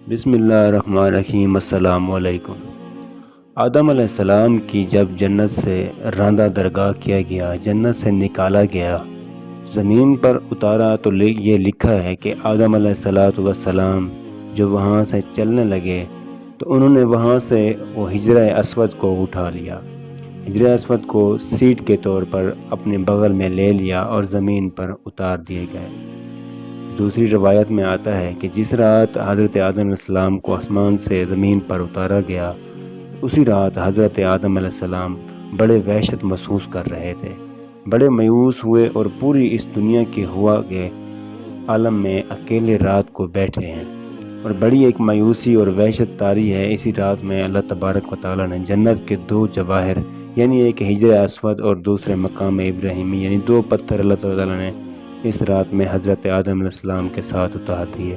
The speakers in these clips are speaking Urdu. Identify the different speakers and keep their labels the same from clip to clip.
Speaker 1: بسم اللہ الرحمن الرحیم۔ السلام علیکم۔ آدم علیہ السلام کی جب جنت سے راندہ درگاہ کیا گیا، جنت سے نکالا گیا، زمین پر اتارا تو یہ لکھا ہے کہ آدم علیہ السلام جو وہاں سے چلنے لگے تو انہوں نے وہاں سے وہ حجرہ اسود کو اٹھا لیا، حجرہ اسود کو سیٹ کے طور پر اپنے بغل میں لے لیا اور زمین پر اتار دیے گئے۔ دوسری روایت میں آتا ہے کہ جس رات حضرت آدم علیہ السلام کو آسمان سے زمین پر اتارا گیا، اسی رات حضرت آدم علیہ السلام بڑے وحشت محسوس کر رہے تھے، بڑے مایوس ہوئے اور پوری اس دنیا کے ہوا کے عالم میں اکیلے رات کو بیٹھے ہیں، اور بڑی ایک مایوسی اور وحشت طاری ہے۔ اسی رات میں اللہ تبارک و تعالیٰ نے جنت کے دو جواہر یعنی ایک حجرہ اسود اور دوسرے مقام ابراہیمی یعنی دو پتھر اللہ تعالیٰ نے اس رات میں حضرت آدم علیہ السلام کے ساتھ اتار دیے۔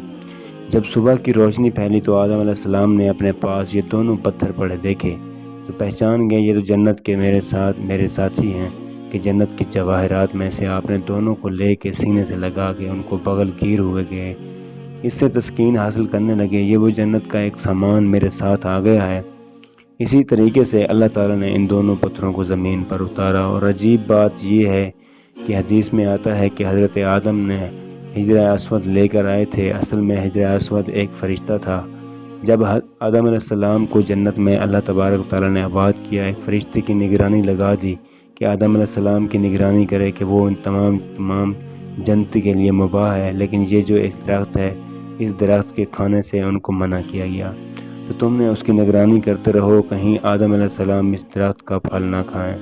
Speaker 1: جب صبح کی روشنی پھیلی تو آدم علیہ السلام نے اپنے پاس یہ دونوں پتھر پڑے دیکھے تو پہچان گئے یہ تو جنت کے میرے ساتھی ہیں کہ جنت کے جواہرات میں سے آپ نے دونوں کو لے کے سینے سے لگا کے ان کو بغل گیر ہوئے گئے۔ اس سے تسکین حاصل کرنے لگے، یہ وہ جنت کا ایک سامان میرے ساتھ آ گیا ہے۔ اسی طریقے سے اللہ تعالیٰ نے ان دونوں پتھروں کو زمین پر اتارا، اور عجیب بات یہ ہے کہ حدیث میں آتا ہے کہ حضرت آدم نے حجرہ اسود لے کر آئے تھے۔ اصل میں حجرہ اسود ایک فرشتہ تھا۔ جب آدم علیہ السلام کو جنت میں اللہ تبارک و تعالیٰ نے آباد کیا، ایک فرشتے کی نگرانی لگا دی کہ آدم علیہ السلام کی نگرانی کرے کہ وہ ان تمام جنت کے لیے مباح ہے، لیکن یہ جو ایک درخت ہے اس درخت کے کھانے سے ان کو منع کیا گیا، تو تم نے اس کی نگرانی کرتے رہو کہیں آدم علیہ السلام اس درخت کا پھل نہ کھائیں۔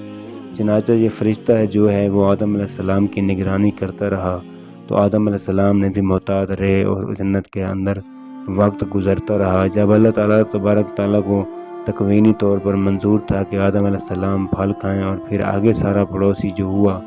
Speaker 1: چنانچہ یہ فرشتہ ہے جو ہے وہ آدم علیہ السلام کی نگرانی کرتا رہا، تو آدم علیہ السلام نے بھی محتاط رہے اور جنت کے اندر وقت گزرتا رہا۔ جب اللہ تعالیٰ تبارک تعالیٰ کو تکوینی طور پر منظور تھا کہ آدم علیہ السلام پھل کھائیں اور پھر آگے سارا پڑوسی جو ہوا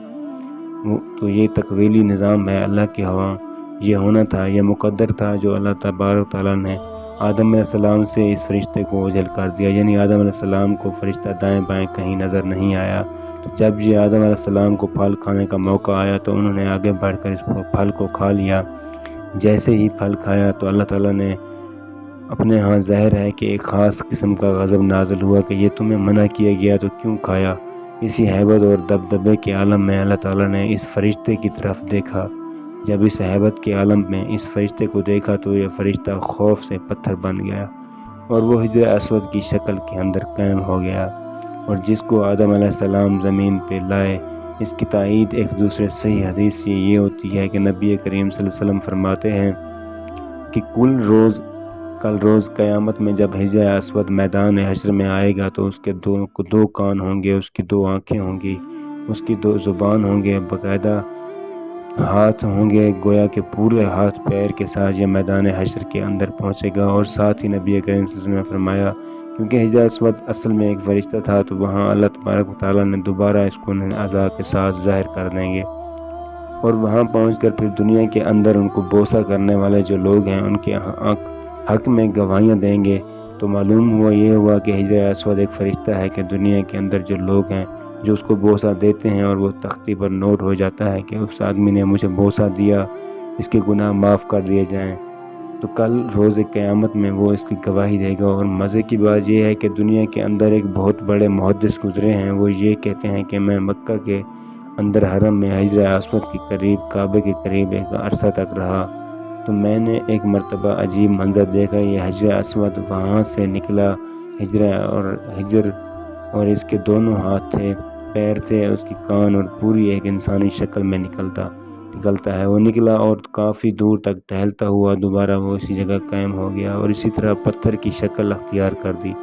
Speaker 1: تو یہ تکوینی نظام ہے اللہ کی ہوا، یہ ہونا تھا، یہ مقدر تھا جو اللہ تبارک تعالیٰ نے آدم علیہ السلام سے اس فرشتے کو اوجھل کر دیا، یعنی آدم علیہ السلام کو فرشتہ دائیں بائیں کہیں نظر نہیں آیا۔ تو جب یہ آدم علیہ السلام کو پھل کھانے کا موقع آیا تو انہوں نے آگے بڑھ کر اس پھل کو کھا لیا۔ جیسے ہی پھل کھایا تو اللہ تعالیٰ نے اپنے ہاں ظاہر ہے کہ ایک خاص قسم کا غضب نازل ہوا کہ یہ تمہیں منع کیا گیا تو کیوں کھایا۔ اسی ہیبت اور دبدبے کے عالم میں اللہ تعالیٰ نے اس فرشتے کی طرف دیکھا۔ جب اس ہیبت کے عالم میں اس فرشتے کو دیکھا تو یہ فرشتہ خوف سے پتھر بن گیا اور وہ حجرہ اسود کی شکل کے اندر قائم ہو گیا، اور جس کو آدم علیہ السلام زمین پہ لائے۔ اس کی تائید ایک دوسرے صحیح حدیث سے یہ ہوتی ہے کہ نبی کریم صلی اللہ علیہ وسلم فرماتے ہیں کہ کل روز قیامت میں جب حجرہ اسود میدان حشر میں آئے گا تو اس کے دو کان ہوں گے، اس کی دو آنکھیں ہوں گی، اس کی دو زبان ہوں گے، باقاعدہ ہاتھ ہوں گے، گویا کہ پورے ہاتھ پیر کے ساتھ یہ میدان حشر کے اندر پہنچے گا۔ اور ساتھ ہی نبی کریم صلی اللہ علیہ وسلم نے فرمایا کیونکہ حجرہ اسود اصل میں ایک فرشتہ تھا تو وہاں اللہ تبارک و تعالیٰ نے دوبارہ اس کو اعضاء کے ساتھ ظاہر کر دیں گے، اور وہاں پہنچ کر پھر دنیا کے اندر ان کو بوسہ کرنے والے جو لوگ ہیں ان کے حق میں گواہیاں دیں گے۔ تو معلوم ہوا کہ حجرہ اسود ایک فرشتہ ہے کہ دنیا کے اندر جو لوگ ہیں جو اس کو بوسہ دیتے ہیں اور وہ تختی پر نوٹ ہو جاتا ہے کہ اس آدمی نے مجھے بوسہ دیا، اس کے گناہ معاف کر دیے جائیں، تو کل روز قیامت میں وہ اس کی گواہی دے گا۔ اور مزے کی بات یہ ہے کہ دنیا کے اندر ایک بہت بڑے محدث گزرے ہیں، وہ یہ کہتے ہیں کہ میں مکہ کے اندر حرم میں حجرہ اسود کے قریب کعبے کے قریب ایک عرصہ تک رہا، تو میں نے ایک مرتبہ عجیب منظر دیکھا، یہ حجرہ اسود وہاں سے نکلا، حجر اور اس کے دونوں ہاتھ تھے، پیر تھے، اس کی کان، اور پوری ایک انسانی شکل میں نکلتا ہے، وہ نکلا اور کافی دور تک ٹہلتا ہوا دوبارہ وہ اسی جگہ قائم ہو گیا اور اسی طرح پتھر کی شکل اختیار کر دی۔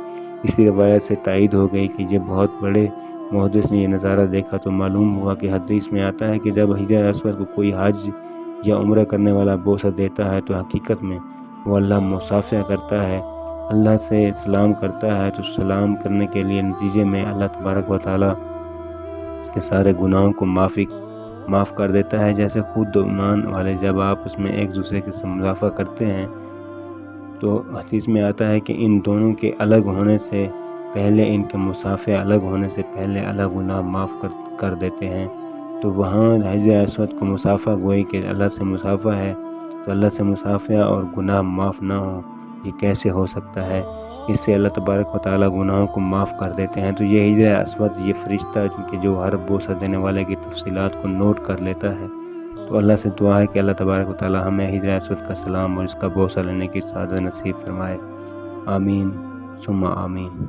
Speaker 1: اسی روایت سے تائید ہو گئی کہ یہ بہت بڑے محدث نے یہ نظارہ دیکھا، تو معلوم ہوا کہ حدیث میں آتا ہے کہ جب حجرہ اسود کو کوئی حج یا عمرہ کرنے والا بوسہ دیتا ہے تو حقیقت میں وہ اللہ مصافحہ کرتا ہے، اللہ سے سلام کرتا ہے، تو سلام کرنے کے لیے نتیجے میں اللہ تبارک و تعالیٰ اس کے سارے گناہوں کو معاف کر دیتا ہے۔ جیسے خود ایمان والے جب آپس میں ایک دوسرے کے سے مضافہ کرتے ہیں تو حدیث میں آتا ہے کہ ان دونوں کے الگ ہونے سے پہلے، ان کے مصافحہ الگ ہونے سے پہلے اللہ گناہ معاف کر دیتے ہیں۔ تو وہاں حجرہ اسود کو مصافحہ گوئی کہ اللہ سے مصافحہ ہے، تو اللہ سے مصافحہ اور گناہ معاف نہ ہوں، یہ کیسے ہو سکتا ہے؟ اس سے اللہ تبارک و تعالیٰ گناہوں کو معاف کر دیتے ہیں۔ تو یہ حجر اسود، یہ فرشتہ جو ہر بوسہ دینے والے کی تفصیلات کو نوٹ کر لیتا ہے، تو اللہ سے دعا ہے کہ اللہ تبارک و تعالیٰ ہمیں حجر اسود کا سلام اور اس کا بوسہ لینے کی سعادت نصیب فرمائے، آمین ثم آمین۔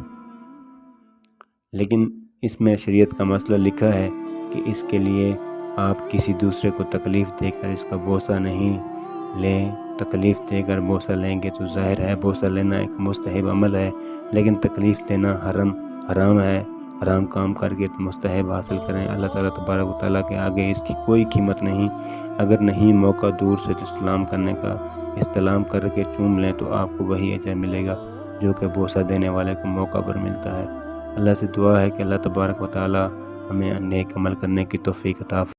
Speaker 1: لیکن اس میں شریعت کا مسئلہ لکھا ہے کہ اس کے لیے آپ کسی دوسرے کو تکلیف دے کر اس کا بوسہ نہیں لیں۔ تکلیف دے کر بوسہ لیں گے تو ظاہر ہے بوسہ لینا ایک مستحب عمل ہے، لیکن تکلیف دینا حرام ہے۔ حرام کام کر کے مستحب حاصل کریں۔ اللہ تعالیٰ تبارک و تعالیٰ کے آگے اس کی کوئی قیمت نہیں۔ اگر نہیں موقع دور سے سلام کرنے کا، استلام کر کے چوم لیں تو آپ کو وہی اجر ملے گا جو کہ بوسہ دینے والے کو موقع پر ملتا ہے۔ اللہ سے دعا ہے کہ اللہ تبارک و تعالیٰ ہمیں نیک عمل کرنے کی توفیق عطا فرمائے۔